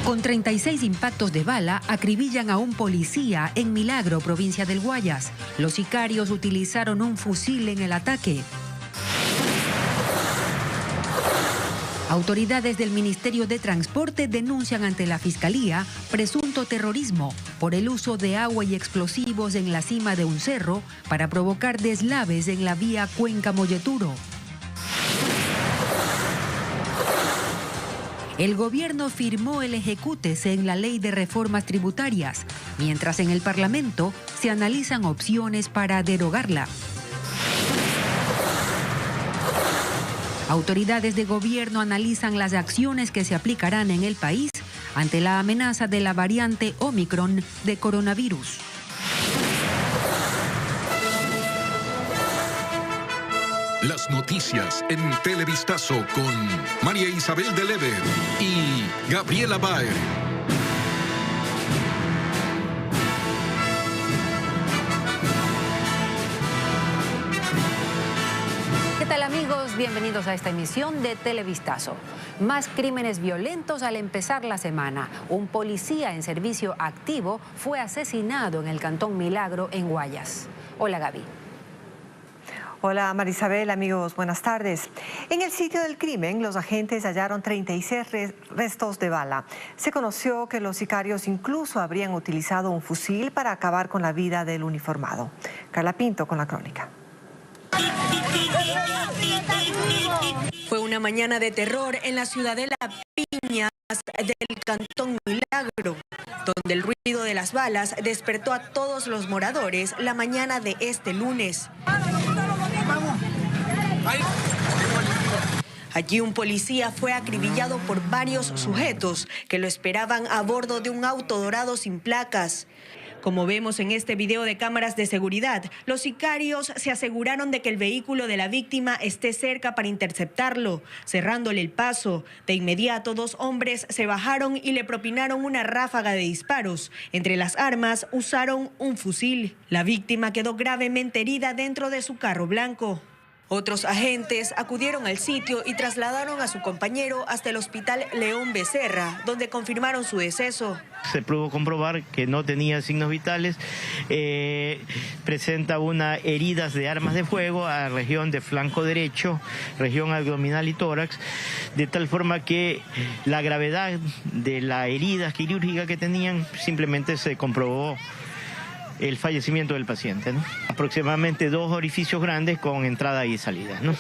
Con 36 impactos de bala, acribillan a un policía en Milagro, provincia del Guayas. Los sicarios utilizaron un fusil en el ataque. Autoridades del Ministerio de Transporte denuncian ante la Fiscalía presunto terrorismo por el uso de agua y explosivos en la cima de un cerro para provocar deslaves en la vía Cuenca-Molleturo. El gobierno firmó el ejecútese en la ley de reformas tributarias, mientras en el Parlamento se analizan opciones para derogarla. Autoridades de gobierno analizan las acciones que se aplicarán en el país ante la amenaza de la variante Omicron de coronavirus. Las noticias en Televistazo con María Isabel de Lever y Gabriela Baer. ¿Qué tal, amigos? Bienvenidos a esta emisión de Televistazo. Más crímenes violentos al empezar la semana. Un policía en servicio activo fue asesinado en el Cantón Milagro, en Guayas. Hola, Gaby. Hola Marisabel, amigos, buenas tardes. En el sitio del crimen, los agentes hallaron 36 restos de bala. Se conoció que los sicarios incluso habrían utilizado un fusil para acabar con la vida del uniformado. Carla Pinto con la crónica. Fue una mañana de terror en la ciudad de Las Piñas del Cantón Milagro, donde el ruido de las balas despertó a todos los moradores la mañana de este lunes. Allí un policía fue acribillado por varios sujetos que lo esperaban a bordo de un auto dorado sin placas. Como vemos en este video de cámaras de seguridad, los sicarios se aseguraron de que el vehículo de la víctima esté cerca para interceptarlo, cerrándole el paso. De inmediato, dos hombres se bajaron y le propinaron una ráfaga de disparos. Entre las armas usaron un fusil. La víctima quedó gravemente herida dentro de su carro blanco. Otros agentes acudieron al sitio y trasladaron a su compañero hasta el Hospital León Becerra, donde confirmaron su deceso. Se pudo comprobar que no tenía signos vitales, presenta unas heridas de armas de fuego a la región de flanco derecho, región abdominal y tórax, de tal forma que la gravedad de la herida quirúrgica que tenían simplemente se comprobó el fallecimiento del paciente, ¿no? Aproximadamente 2 orificios grandes con entrada y salida, ¿no?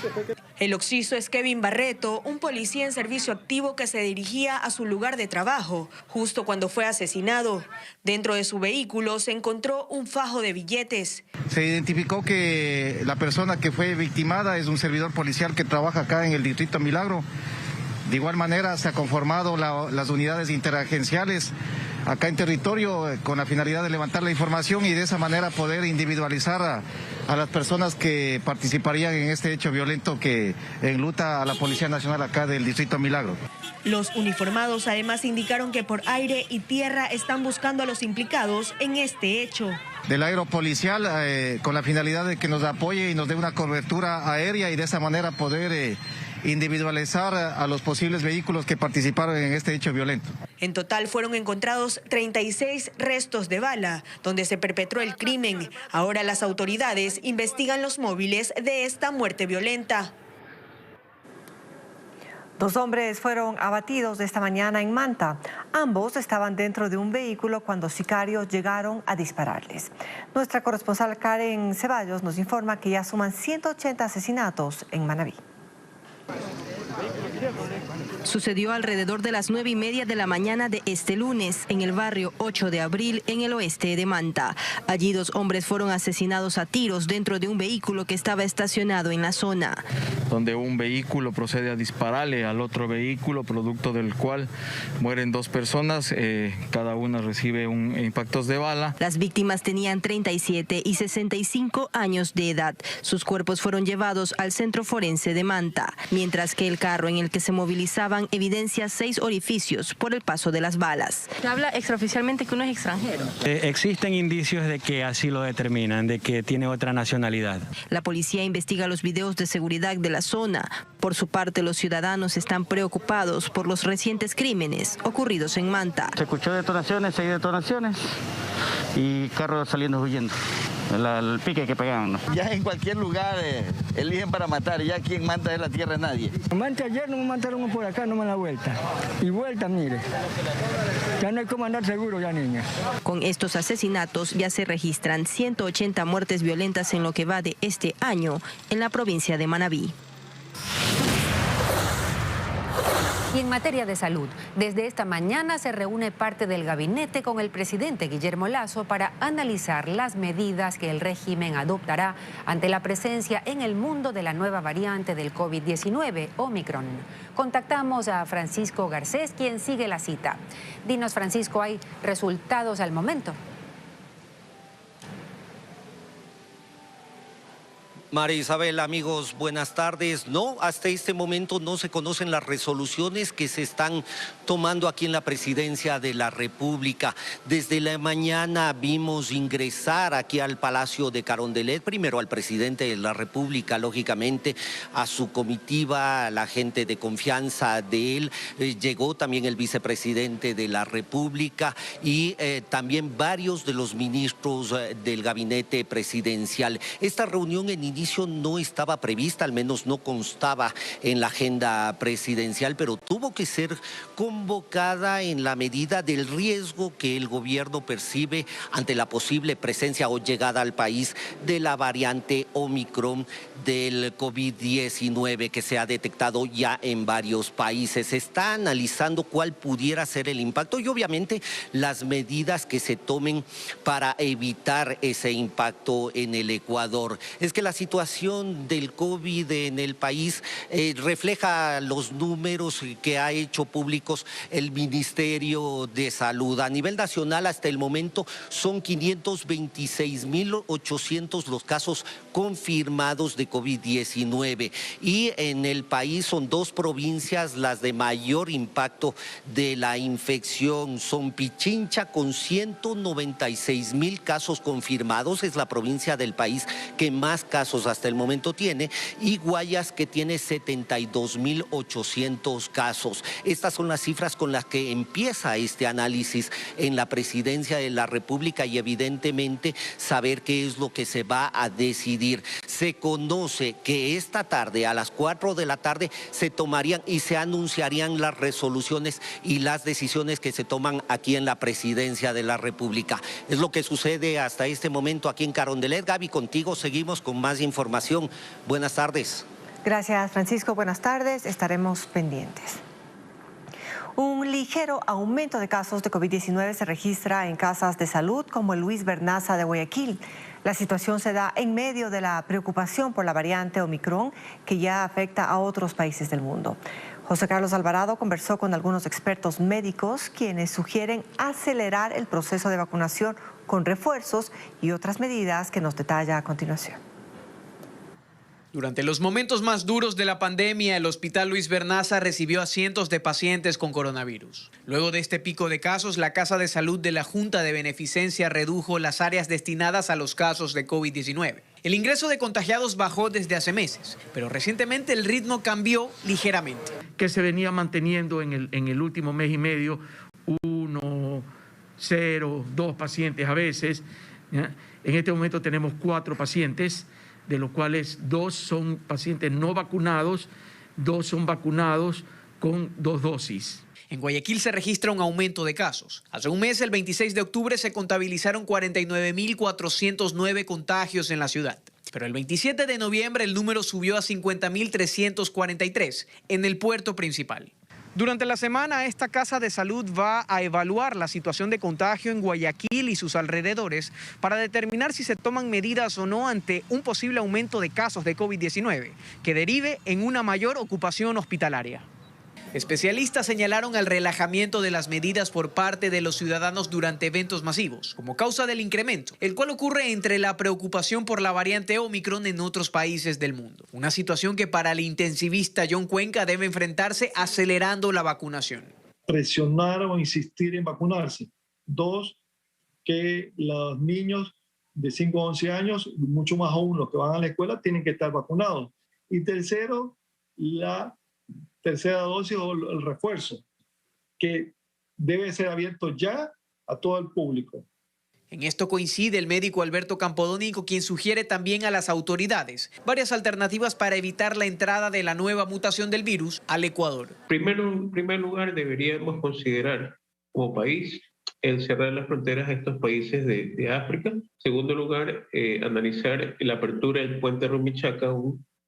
El occiso es Kevin Barreto, un policía en servicio activo que se dirigía a su lugar de trabajo, justo cuando fue asesinado. Dentro de su vehículo se encontró un fajo de billetes. Se identificó que la persona que fue victimada es un servidor policial que trabaja acá en el Distrito Milagro. De igual manera se han conformado las unidades interagenciales acá en territorio con la finalidad de levantar la información y de esa manera poder individualizar a las personas que participarían en este hecho violento que enluta a la Policía Nacional acá del Distrito Milagro. Los uniformados además indicaron que por aire y tierra están buscando a los implicados en este hecho. Del aeropolicial con la finalidad de que nos apoye y nos dé una cobertura aérea y de esa manera poder individualizar a los posibles vehículos que participaron en este hecho violento. En total fueron encontrados 36 restos de bala, donde se perpetró el crimen. Ahora las autoridades investigan los móviles de esta muerte violenta. 2 hombres fueron abatidos esta mañana en Manta. Ambos estaban dentro de un vehículo cuando sicarios llegaron a dispararles. Nuestra corresponsal Karen Ceballos nos informa que ya suman 180 asesinatos en Manabí. Sucedió alrededor de las 9:30 de la mañana de este lunes en el barrio 8 de abril en el oeste de Manta. Allí 2 hombres fueron asesinados a tiros dentro de un vehículo que estaba estacionado en la zona. Donde un vehículo procede a dispararle al otro vehículo, producto del cual mueren 2 personas, cada una recibe impactos de bala. Las víctimas tenían 37 y 65 años de edad. Sus cuerpos fueron llevados al centro forense de Manta, mientras que el carro en el que se movilizaba dejaban evidencia 6 orificios por el paso de las balas. Se habla extraoficialmente que uno es extranjero. Existen indicios de que así lo determinan, de que tiene otra nacionalidad. La policía investiga los videos de seguridad de la zona. Por su parte, los ciudadanos están preocupados por los recientes crímenes ocurridos en Manta. Se escuchó detonaciones, 6 detonaciones y carros saliendo huyendo. El pique que pegaban, ¿no? Ya en cualquier lugar eligen para matar, ya aquí en Manta es la tierra de nadie. Manta ayer no me mataron uno por acá, no me la vuelta. Y vuelta, mire. Ya no hay cómo andar seguro ya, niña. Con estos asesinatos ya se registran 180 muertes violentas en lo que va de este año en la provincia de Manabí. Y en materia de salud, desde esta mañana se reúne parte del gabinete con el presidente Guillermo Lasso para analizar las medidas que el régimen adoptará ante la presencia en el mundo de la nueva variante del COVID-19, Omicron. Contactamos a Francisco Garcés, quien sigue la cita. Dinos, Francisco, ¿hay resultados al momento? María Isabel, amigos, buenas tardes. No, hasta este momento no se conocen las resoluciones que se están tomando aquí en la Presidencia de la República. Desde la mañana vimos ingresar aquí al Palacio de Carondelet, primero al presidente de la República, lógicamente, a su comitiva, a la gente de confianza de él. Llegó también el vicepresidente de la República y también varios de los ministros del gabinete presidencial. Esta reunión en inicio no estaba prevista, al menos no constaba en la agenda presidencial, pero tuvo que ser convocada en la medida del riesgo que el gobierno percibe ante la posible presencia o llegada al país de la variante Omicron del COVID-19 que se ha detectado ya en varios países. Se está analizando cuál pudiera ser el impacto y obviamente las medidas que se tomen para evitar ese impacto en el Ecuador. Es que la situación del COVID en el país refleja los números que ha hecho públicos el Ministerio de Salud. A nivel nacional, hasta el momento, son 526.800 los casos confirmados de COVID-19. Y en el país son 2 provincias las de mayor impacto de la infección. Son Pichincha con 196.000 casos confirmados, es la provincia del país que más casos hasta el momento tiene, y Guayas, que tiene 72.800 casos. Estas son las cifras con las que empieza este análisis en la Presidencia de la República y evidentemente saber qué es lo que se va a decidir. Se conoce que esta tarde, a las 4 de la tarde, se tomarían y se anunciarían las resoluciones y las decisiones que se toman aquí en la Presidencia de la República. Es lo que sucede hasta este momento aquí en Carondelet. Gaby, contigo seguimos con más información. Buenas tardes. Gracias, Francisco. Buenas tardes. Estaremos pendientes. Un ligero aumento de casos de COVID-19 se registra en casas de salud como el Luis Bernaza de Guayaquil. La situación se da en medio de la preocupación por la variante Omicron que ya afecta a otros países del mundo. José Carlos Alvarado conversó con algunos expertos médicos quienes sugieren acelerar el proceso de vacunación con refuerzos y otras medidas que nos detalla a continuación. Durante los momentos más duros de la pandemia, el Hospital Luis Bernaza recibió a cientos de pacientes con coronavirus. Luego de este pico de casos, la Casa de Salud de la Junta de Beneficencia redujo las áreas destinadas a los casos de COVID-19. El ingreso de contagiados bajó desde hace meses, pero recientemente el ritmo cambió ligeramente. Que se venía manteniendo en el último mes y medio, 1, 0, 2 pacientes a veces. ¿Ya? En este momento tenemos 4 pacientes, de los cuales 2 son pacientes no vacunados, 2 son vacunados con 2 dosis. En Guayaquil se registra un aumento de casos. Hace un mes, el 26 de octubre, se contabilizaron 49.409 contagios en la ciudad. Pero el 27 de noviembre el número subió a 50.343 en el puerto principal. Durante la semana, esta Casa de Salud va a evaluar la situación de contagio en Guayaquil y sus alrededores para determinar si se toman medidas o no ante un posible aumento de casos de COVID-19 que derive en una mayor ocupación hospitalaria. Especialistas señalaron el relajamiento de las medidas por parte de los ciudadanos durante eventos masivos como causa del incremento, el cual ocurre entre la preocupación por la variante Omicron en otros países del mundo. Una situación que para el intensivista John Cuenca debe enfrentarse acelerando la vacunación. Presionar o insistir en vacunarse. 2, que los niños de 5 a 11 años, mucho más aún los que van a la escuela, tienen que estar vacunados. Y tercero, la tercera dosis o el refuerzo, que debe ser abierto ya a todo el público. En esto coincide el médico Alberto Campodónico, quien sugiere también a las autoridades varias alternativas para evitar la entrada de la nueva mutación del virus al Ecuador. En primer lugar, deberíamos considerar como país el cerrar las fronteras a estos países de África. En segundo lugar, analizar la apertura del puente Rumichaca,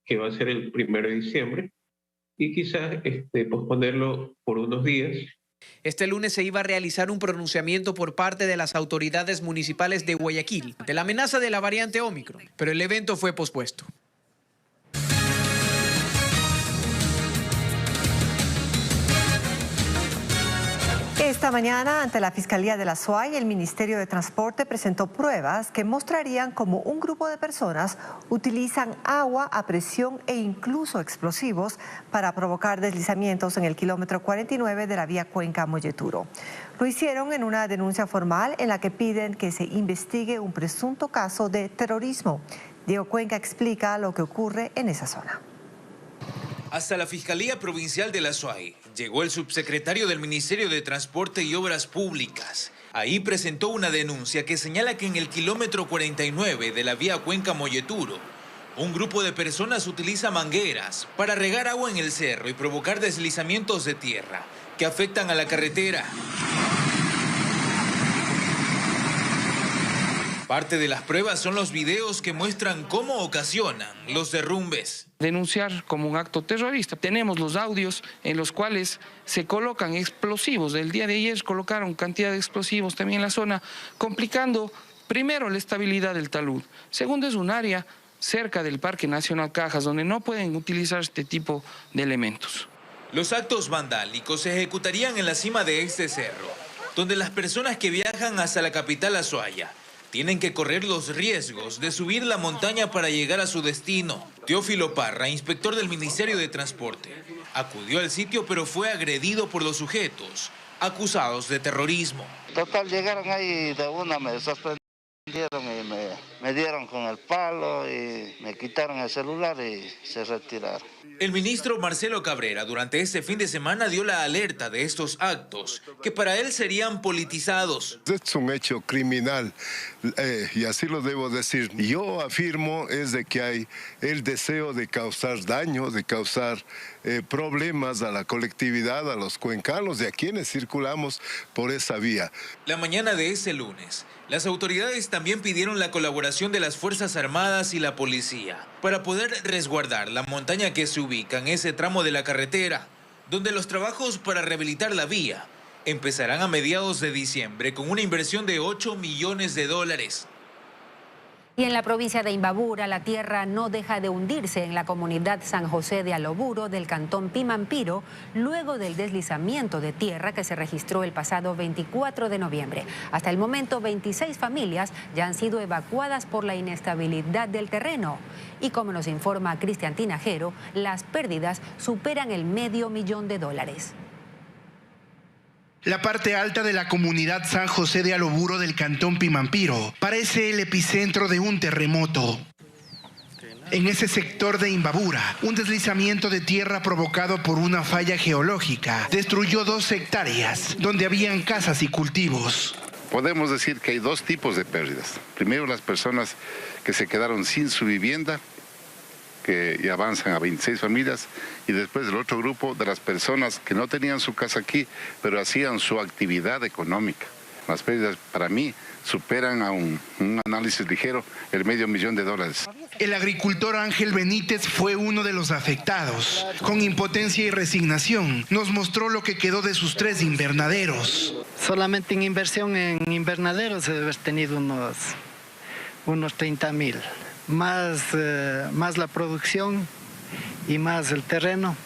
que va a ser el 1 de diciembre, y quizás posponerlo por unos días. Este lunes se iba a realizar un pronunciamiento por parte de las autoridades municipales de Guayaquil ante la amenaza de la variante Omicron, pero el evento fue pospuesto. Esta mañana, ante la Fiscalía de la SUAY, el Ministerio de Transporte presentó pruebas que mostrarían cómo un grupo de personas utilizan agua a presión e incluso explosivos para provocar deslizamientos en el kilómetro 49 de la vía Cuenca-Molleturo. Lo hicieron en una denuncia formal en la que piden que se investigue un presunto caso de terrorismo. Diego Cuenca explica lo que ocurre en esa zona. Hasta la Fiscalía Provincial de la SUAY llegó el subsecretario del Ministerio de Transporte y Obras Públicas. Ahí presentó una denuncia que señala que en el kilómetro 49 de la vía Cuenca-Molleturo, un grupo de personas utiliza mangueras para regar agua en el cerro y provocar deslizamientos de tierra que afectan a la carretera. Parte de las pruebas son los videos que muestran cómo ocasionan los derrumbes. Denunciar como un acto terrorista. Tenemos los audios en los cuales se colocan explosivos. El día de ayer colocaron cantidad de explosivos también en la zona, complicando primero la estabilidad del talud. Segundo, es un área cerca del Parque Nacional Cajas donde no pueden utilizar este tipo de elementos. Los actos vandálicos se ejecutarían en la cima de este cerro, donde las personas que viajan hasta la capital Azuaya tienen que correr los riesgos de subir la montaña para llegar a su destino. Teófilo Parra, inspector del Ministerio de Transporte, acudió al sitio pero fue agredido por los sujetos acusados de terrorismo. Total, llegaron ahí de una, me sorprendieron y me dieron con el palo y me quitaron el celular y se retiraron. El ministro Marcelo Cabrera durante este fin de semana dio la alerta de estos actos que para él serían politizados. Es un hecho criminal y así lo debo decir. Yo afirmo es de que hay el deseo de causar daño, de causar problemas a la colectividad, a los cuencanos y a quienes circulamos por esa vía. La mañana de ese lunes, las autoridades también pidieron la colaboración de las Fuerzas Armadas y la policía para poder resguardar la montaña que se ubica en ese tramo de la carretera, donde los trabajos para rehabilitar la vía empezarán a mediados de diciembre con una inversión de $8 millones. Y en la provincia de Imbabura, la tierra no deja de hundirse en la comunidad San José de Aloburo del cantón Pimampiro, luego del deslizamiento de tierra que se registró el pasado 24 de noviembre. Hasta el momento, 26 familias ya han sido evacuadas por la inestabilidad del terreno. Y como nos informa Cristian Tinajero, las pérdidas superan el $500,000. La parte alta de la comunidad San José de Aloburo del cantón Pimampiro parece el epicentro de un terremoto. En ese sector de Imbabura, un deslizamiento de tierra provocado por una falla geológica destruyó 2 hectáreas, donde habían casas y cultivos. Podemos decir que hay 2 tipos de pérdidas. Primero, las personas que se quedaron sin su vivienda, que ya avanzan a 26 familias, y después el otro grupo de las personas que no tenían su casa aquí, pero hacían su actividad económica. Las pérdidas para mí superan a un análisis ligero el $500,000. El agricultor Ángel Benítez fue uno de los afectados. Con impotencia y resignación nos mostró lo que quedó de sus 3 invernaderos. Solamente en inversión en invernaderos se debe haber tenido unos 30,000. Más la producción y más el terreno.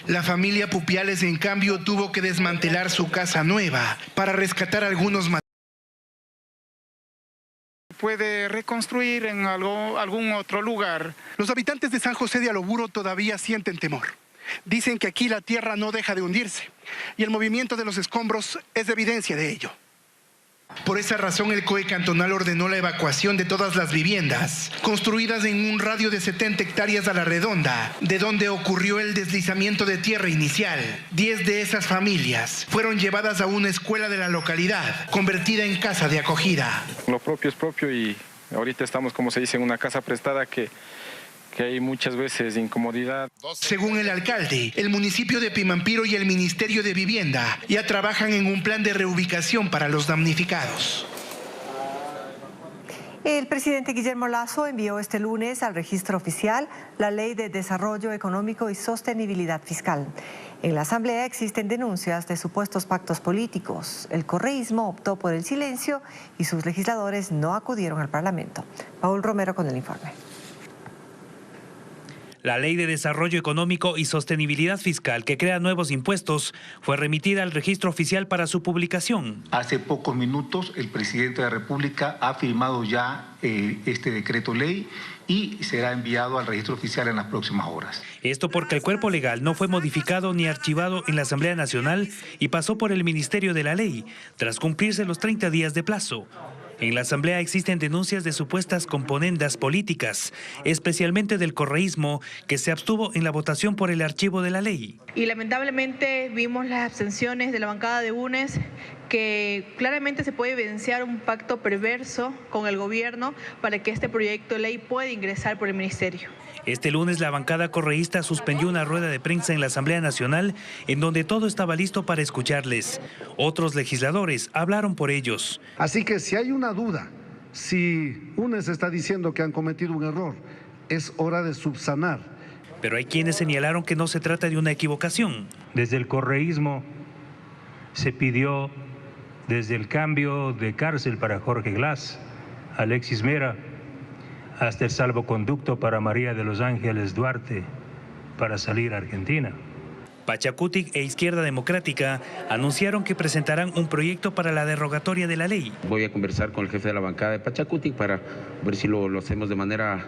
La familia Pupiales, en cambio, tuvo que desmantelar su casa nueva para rescatar algunos materiales. Puede reconstruir en algún otro lugar. Los habitantes de San José de Aloburo todavía sienten temor. Dicen que aquí la tierra no deja de hundirse y el movimiento de los escombros es evidencia de ello. Por esa razón, el COE cantonal ordenó la evacuación de todas las viviendas construidas en un radio de 70 hectáreas a la redonda, de donde ocurrió el deslizamiento de tierra inicial. 10 de esas familias fueron llevadas a una escuela de la localidad, convertida en casa de acogida. Lo propio es propio y ahorita estamos, como se dice, en una casa prestada que hay muchas veces incomodidad. Según el alcalde, el municipio de Pimampiro y el Ministerio de Vivienda ya trabajan en un plan de reubicación para los damnificados. El presidente Guillermo Lasso envió este lunes al registro oficial la Ley de Desarrollo Económico y Sostenibilidad Fiscal. En la Asamblea existen denuncias de supuestos pactos políticos. El correísmo optó por el silencio y sus legisladores no acudieron al Parlamento. Paul Romero con el informe. La Ley de Desarrollo Económico y Sostenibilidad Fiscal, que crea nuevos impuestos, fue remitida al registro oficial para su publicación. Hace pocos minutos el presidente de la República ha firmado ya este decreto ley y será enviado al registro oficial en las próximas horas. Esto porque el cuerpo legal no fue modificado ni archivado en la Asamblea Nacional y pasó por el Ministerio de la Ley, tras cumplirse los 30 días de plazo. En la Asamblea existen denuncias de supuestas componendas políticas, especialmente del correísmo, que se abstuvo en la votación por el archivo de la ley. Y lamentablemente vimos las abstenciones de la bancada de UNES, que claramente se puede evidenciar un pacto perverso con el gobierno para que este proyecto de ley pueda ingresar por el ministerio. Este lunes la bancada correísta suspendió una rueda de prensa en la Asamblea Nacional en donde todo estaba listo para escucharles. Otros legisladores hablaron por ellos. Así que si hay una duda, si UNES está diciendo que han cometido un error, es hora de subsanar. Pero hay quienes señalaron que no se trata de una equivocación. Desde el correísmo se pidió desde el cambio de cárcel para Jorge Glass, Alexis Mera, hasta el salvoconducto para María de los Ángeles Duarte para salir a Argentina. Pachacutic e Izquierda Democrática anunciaron que presentarán un proyecto para la derogatoria de la ley. Voy a conversar con el jefe de la bancada de Pachacutic para ver si lo hacemos de manera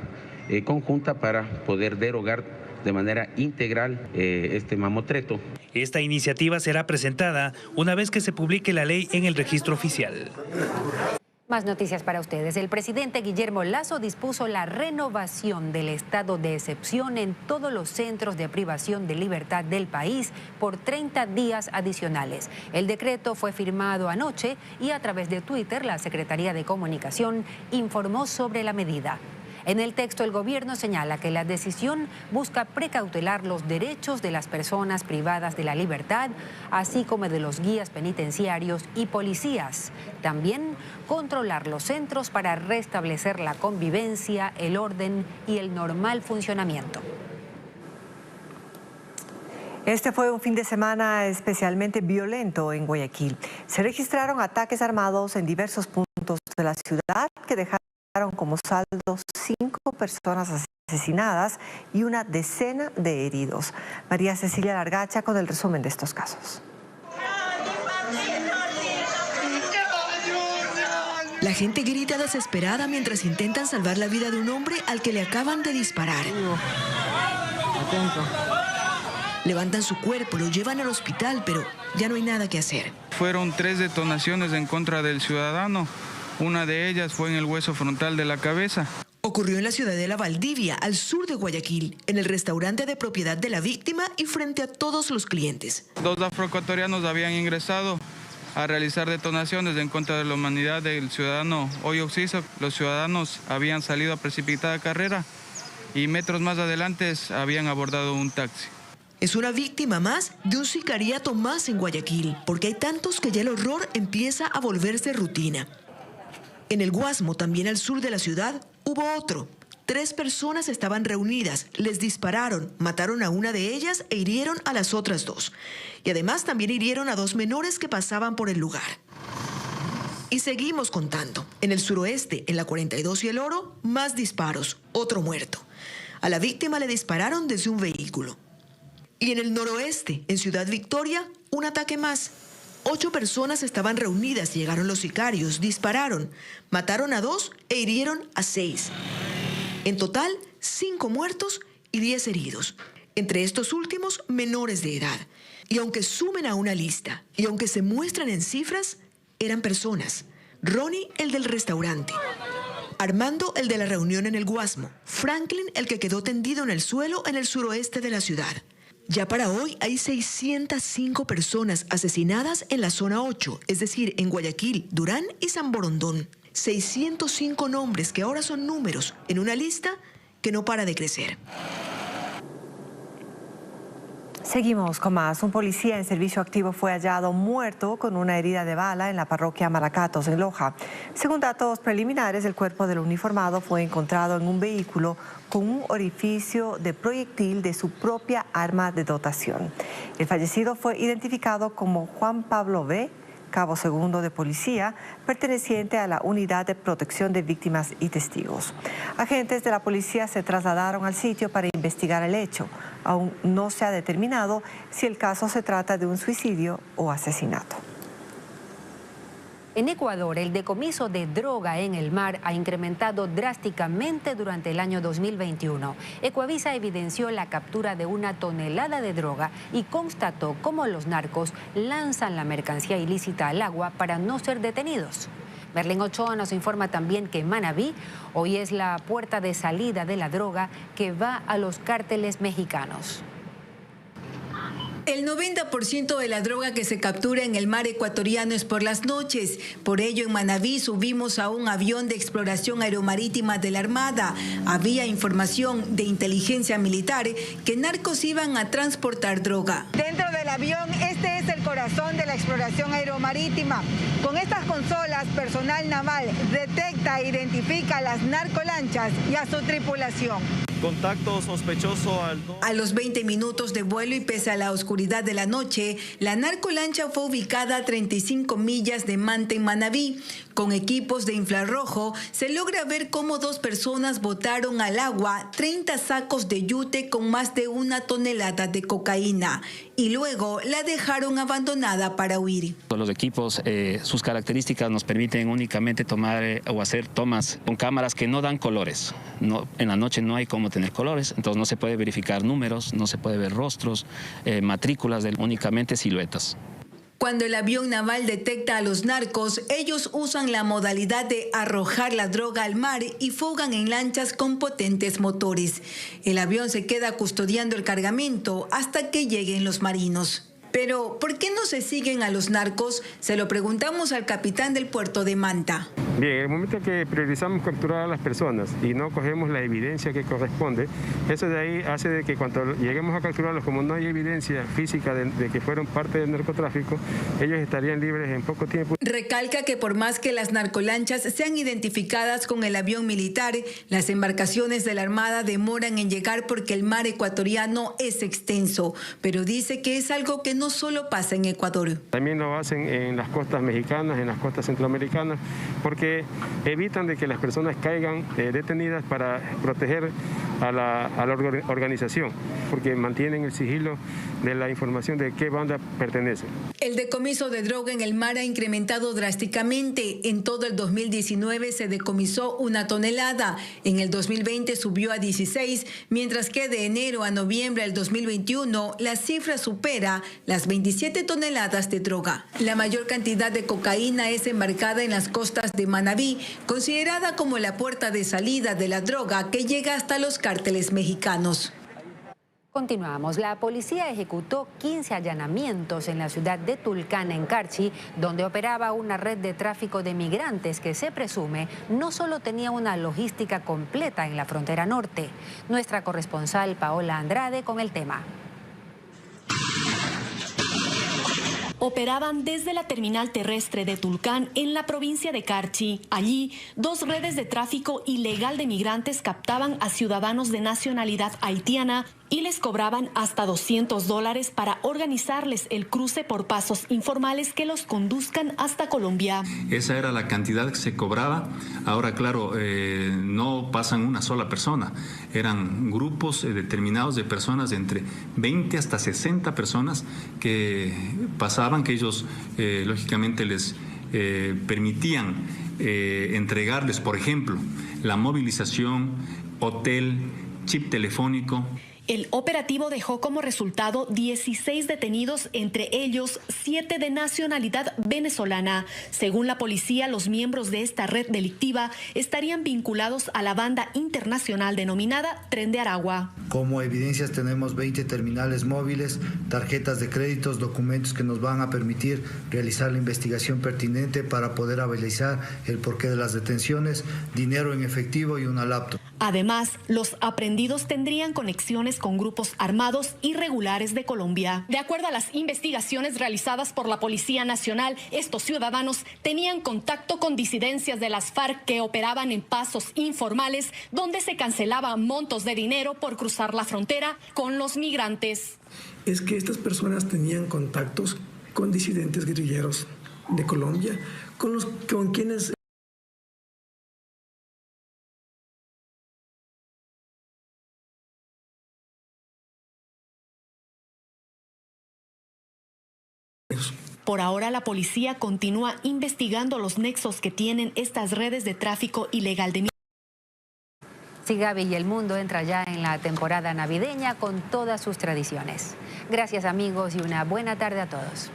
conjunta para poder derogar de manera integral este mamotreto. Esta iniciativa será presentada una vez que se publique la ley en el registro oficial. Más noticias para ustedes. El presidente Guillermo Lasso dispuso la renovación del estado de excepción en todos los centros de privación de libertad del país por 30 días adicionales. El decreto fue firmado anoche y a través de Twitter la Secretaría de Comunicación informó sobre la medida. En el texto, el gobierno señala que la decisión busca precautelar los derechos de las personas privadas de la libertad, así como de los guías penitenciarios y policías. También controlar los centros para restablecer la convivencia, el orden y el normal funcionamiento. Este fue un fin de semana especialmente violento en Guayaquil. Se registraron ataques armados en diversos puntos de la ciudad que dejaron como saldo 5 personas asesinadas y una decena de heridos. María Cecilia Largacha con el resumen de estos casos. La gente grita desesperada mientras intentan salvar la vida de un hombre al que le acaban de disparar. Levantan su cuerpo, lo llevan al hospital, pero ya no hay nada que hacer. Fueron 3 detonaciones en contra del ciudadano. Una de ellas fue en el hueso frontal de la cabeza. Ocurrió en la ciudadela Valdivia, al sur de Guayaquil, en el restaurante de propiedad de la víctima y frente a todos los clientes. 2 afroecuatorianos habían ingresado a realizar detonaciones en contra de la humanidad del ciudadano Hoyo Oxiso. Los ciudadanos habían salido a precipitada carrera y metros más adelante habían abordado un taxi. Es una víctima más de un sicariato más en Guayaquil, porque hay tantos que ya el horror empieza a volverse rutina. En el Guasmo, también al sur de la ciudad, hubo otro. 3 personas estaban reunidas, les dispararon, mataron a una de ellas e hirieron a las otras 2. Y además también hirieron a 2 menores que pasaban por el lugar. Y seguimos contando. En el suroeste, en la 42 y el Oro, más disparos, otro muerto. A la víctima le dispararon desde un vehículo. Y en el noroeste, en Ciudad Victoria, un ataque más. 8 personas estaban reunidas, llegaron los sicarios, dispararon, mataron a 2 e hirieron a 6. En total, 5 muertos y 10 heridos. Entre estos últimos, menores de edad. Y aunque sumen a una lista, y aunque se muestran en cifras, eran personas. Ronnie, el del restaurante. Armando, el de la reunión en el Guasmo. Franklin, el que quedó tendido en el suelo en el suroeste de la ciudad. Ya para hoy hay 605 personas asesinadas en la zona 8, es decir, en Guayaquil, Durán y San Borondón. 605 nombres que ahora son números en una lista que no para de crecer. Seguimos con más. Un policía en servicio activo fue hallado muerto con una herida de bala en la parroquia Maracatos, en Loja. Según datos preliminares, el cuerpo del uniformado fue encontrado en un vehículo con un orificio de proyectil de su propia arma de dotación. El fallecido fue identificado como Juan Pablo B., cabo segundo de policía, perteneciente a la Unidad de Protección de Víctimas y Testigos. Agentes de la policía se trasladaron al sitio para investigar el hecho. Aún no se ha determinado si el caso se trata de un suicidio o asesinato. En Ecuador, el decomiso de droga en el mar ha incrementado drásticamente durante el año 2021. Ecuavisa evidenció la captura de 1 tonelada de droga y constató cómo los narcos lanzan la mercancía ilícita al agua para no ser detenidos. Merlin Ochoa nos informa también que Manabí hoy es la puerta de salida de la droga que va a los cárteles mexicanos. El 90% de la droga que se captura en el mar ecuatoriano es por las noches. Por ello, en Manabí subimos a un avión de exploración aeromarítima de la Armada. Había información de inteligencia militar que narcos iban a transportar droga. Dentro del avión, este es el corazón de la exploración aeromarítima. Con estas consolas, personal naval detecta e identifica a las narcolanchas y a su tripulación. Contacto sospechoso A los 20 minutos de vuelo y pese a la oscuridad de la noche, la narcolancha fue ubicada a 35 millas de Manta en Manabí. Con equipos de infrarrojo se logra ver cómo 2 personas botaron al agua 30 sacos de yute con más de 1 tonelada de cocaína y luego la dejaron abandonada para huir. Los equipos, sus características nos permiten únicamente tomar o hacer tomas con cámaras que no dan colores. En la noche no hay cómo tener colores, entonces no se puede verificar números, no se puede ver rostros, matrículas, únicamente siluetas. Cuando el avión naval detecta a los narcos, ellos usan la modalidad de arrojar la droga al mar y fugan en lanchas con potentes motores. El avión se queda custodiando el cargamento hasta que lleguen los marinos. Pero, ¿por qué no se siguen a los narcos? Se lo preguntamos al capitán del puerto de Manta. Bien, en el momento que priorizamos capturar a las personas y no cogemos la evidencia que corresponde, eso de ahí hace de que cuando lleguemos a capturarlos, como no hay evidencia física de que fueron parte del narcotráfico, ellos estarían libres en poco tiempo. Recalca que por más que las narcolanchas sean identificadas con el avión militar, las embarcaciones de la Armada demoran en llegar porque el mar ecuatoriano es extenso, pero dice que es algo que no solo pasa en Ecuador. También lo hacen en las costas mexicanas, en las costas centroamericanas, porque evitan de que las personas caigan detenidas para proteger a la organización, porque mantienen el sigilo de la información de qué banda pertenece. El decomiso de droga en el mar ha incrementado drásticamente. En todo el 2019 se decomisó 1 tonelada, en el 2020 subió a 16, mientras que de enero a noviembre del 2021 la cifra supera las 27 toneladas de droga. La mayor cantidad de cocaína es embarcada en las costas de Manabí, considerada como la puerta de salida de la droga que llega hasta los cárteles mexicanos. Continuamos. La policía ejecutó 15 allanamientos en la ciudad de Tulcán, en Carchi, donde operaba una red de tráfico de migrantes que se presume no solo tenía una logística completa en la frontera norte. Nuestra corresponsal Paola Andrade con el tema. Operaban desde la terminal terrestre de Tulcán en la provincia de Carchi. Allí, 2 redes de tráfico ilegal de migrantes captaban a ciudadanos de nacionalidad haitiana y les cobraban hasta $200 para organizarles el cruce por pasos informales que los conduzcan hasta Colombia. Esa era la cantidad que se cobraba. Ahora, claro, no pasan una sola persona. Eran grupos determinados de personas, de entre 20 hasta 60 personas que pasaban, que ellos lógicamente les permitían entregarles, por ejemplo, la movilización, hotel, chip telefónico. El operativo dejó como resultado 16 detenidos, entre ellos 7 de nacionalidad venezolana. Según la policía, los miembros de esta red delictiva estarían vinculados a la banda internacional denominada Tren de Aragua. Como evidencias tenemos 20 terminales móviles, tarjetas de créditos, documentos que nos van a permitir realizar la investigación pertinente para poder analizar el porqué de las detenciones, dinero en efectivo y una laptop. Además, los aprehendidos tendrían conexiones con grupos armados irregulares de Colombia. De acuerdo a las investigaciones realizadas por la Policía Nacional, estos ciudadanos tenían contacto con disidencias de las FARC que operaban en pasos informales, donde se cancelaban montos de dinero por cruzar la frontera con los migrantes. Es que estas personas tenían contactos con disidentes guerrilleros de Colombia, con quienes Por ahora, la policía continúa investigando los nexos que tienen estas redes de tráfico ilegal de migrantes. Sí, Gaby, y el mundo entra ya en la temporada navideña con todas sus tradiciones. Gracias, amigos, y una buena tarde a todos.